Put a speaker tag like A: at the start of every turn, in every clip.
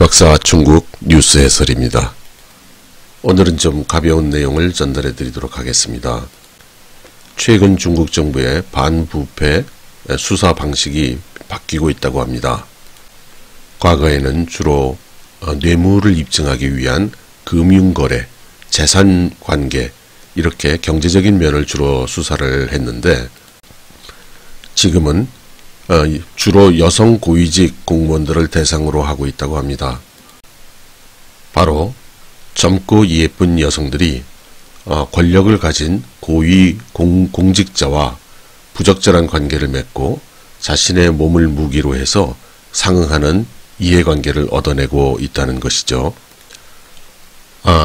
A: 이박사 중국 뉴스 해설입니다. 오늘은 좀 가벼운 내용을 전달해 드리도록 하겠습니다. 최근 중국 정부의 반부패 수사 방식이 바뀌고 있다고 합니다. 과거에는 주로 뇌물을 입증하기 위한 금융거래, 재산관계 이렇게 경제적인 면을 주로 수사를 했는데 지금은 주로 여성 고위직 공무원들을 대상으로 하고 있다고 합니다. 바로 젊고 예쁜 여성들이 권력을 가진 고위 공직자와 부적절한 관계를 맺고 자신의 몸을 무기로 해서 상응하는 이해관계를 얻어내고 있다는 것이죠.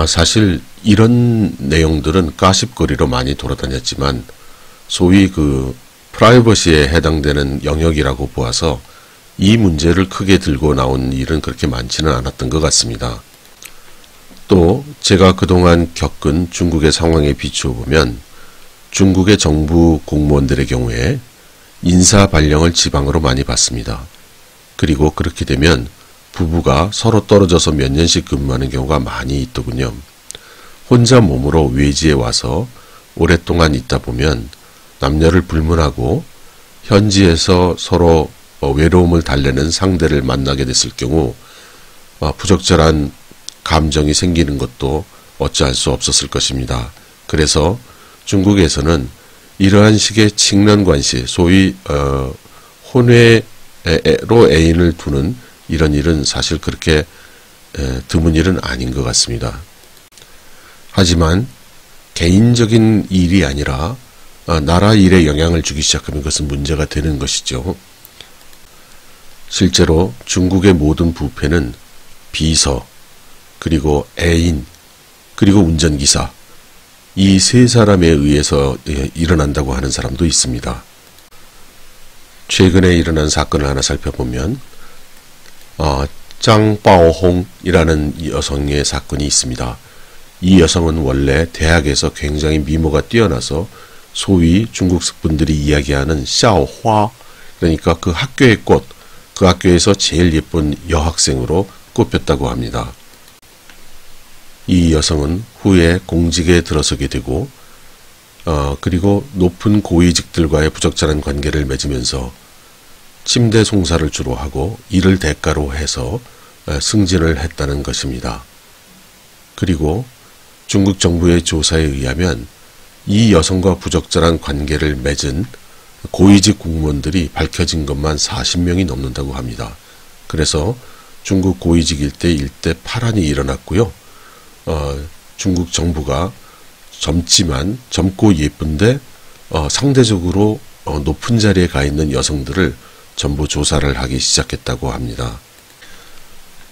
A: 사실 이런 내용들은 가십거리로 많이 돌아다녔지만 소위 프라이버시에 해당되는 영역이라고 보아서 이 문제를 크게 들고 나온 일은 그렇게 많지는 않았던 것 같습니다. 또 제가 그동안 겪은 중국의 상황에 비추어 보면 중국의 정부 공무원들의 경우에 인사 발령을 지방으로 많이 받습니다. 그리고 그렇게 되면 부부가 서로 떨어져서 몇 년씩 근무하는 경우가 많이 있더군요. 혼자 몸으로 외지에 와서 오랫동안 있다 보면 남녀를 불문하고 현지에서 서로 외로움을 달래는 상대를 만나게 됐을 경우 부적절한 감정이 생기는 것도 어찌할 수 없었을 것입니다. 그래서 중국에서는 이러한 식의 칭련관시, 소위 혼외로 애인을 두는 이런 일은 사실 그렇게 드문 일은 아닌 것 같습니다. 하지만 개인적인 일이 아니라 나라 일에 영향을 주기 시작하면 그것은 문제가 되는 것이죠. 실제로 중국의 모든 부패는 비서, 그리고 애인, 그리고 운전기사 이 세 사람에 의해서 일어난다고 하는 사람도 있습니다. 최근에 일어난 사건을 하나 살펴보면 짱바오홍이라는 여성의 사건이 있습니다. 이 여성은 원래 대학에서 굉장히 미모가 뛰어나서 소위 중국 분들이 이야기하는 샤오화, 그러니까 그 학교의 꽃, 그 학교에서 제일 예쁜 여학생으로 꼽혔다고 합니다. 이 여성은 후에 공직에 들어서게 되고 그리고 높은 고위직들과의 부적절한 관계를 맺으면서 침대 송사를 주로 하고 이를 대가로 해서 승진을 했다는 것입니다. 그리고 중국 정부의 조사에 의하면 이 여성과 부적절한 관계를 맺은 고위직 공무원들이 밝혀진 것만 40명이 넘는다고 합니다. 그래서 중국 고위직 일대 파란이 일어났고요. 중국 정부가 젊고 예쁜데 상대적으로 높은 자리에 가 있는 여성들을 전부 조사를 하기 시작했다고 합니다.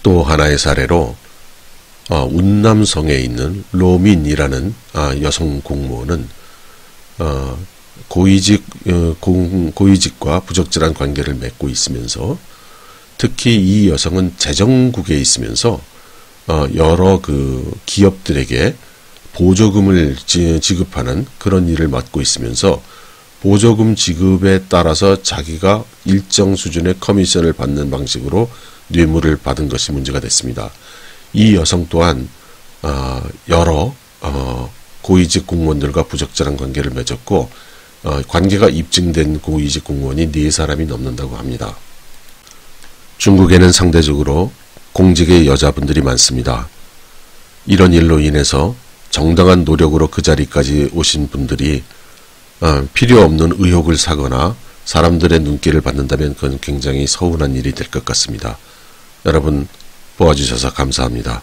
A: 또 하나의 사례로 운남성에 있는 로민이라는 여성 공무원은 고위직과 부적절한 관계를 맺고 있으면서 특히 이 여성은 재정국에 있으면서 여러 기업들에게 보조금을 지급하는 그런 일을 맡고 있으면서 보조금 지급에 따라서 자기가 일정 수준의 커미션을 받는 방식으로 뇌물을 받은 것이 문제가 됐습니다. 이 여성 또한 여러 고위직 공무원들과 부적절한 관계를 맺었고 관계가 입증된 고위직 공무원이 4사람이 넘는다고 합니다. 중국에는 상대적으로 공직의 여자분들이 많습니다. 이런 일로 인해서 정당한 노력으로 그 자리까지 오신 분들이 필요 없는 의혹을 사거나 사람들의 눈길을 받는다면 그건 굉장히 서운한 일이 될 것 같습니다. 여러분 보아주셔서 감사합니다.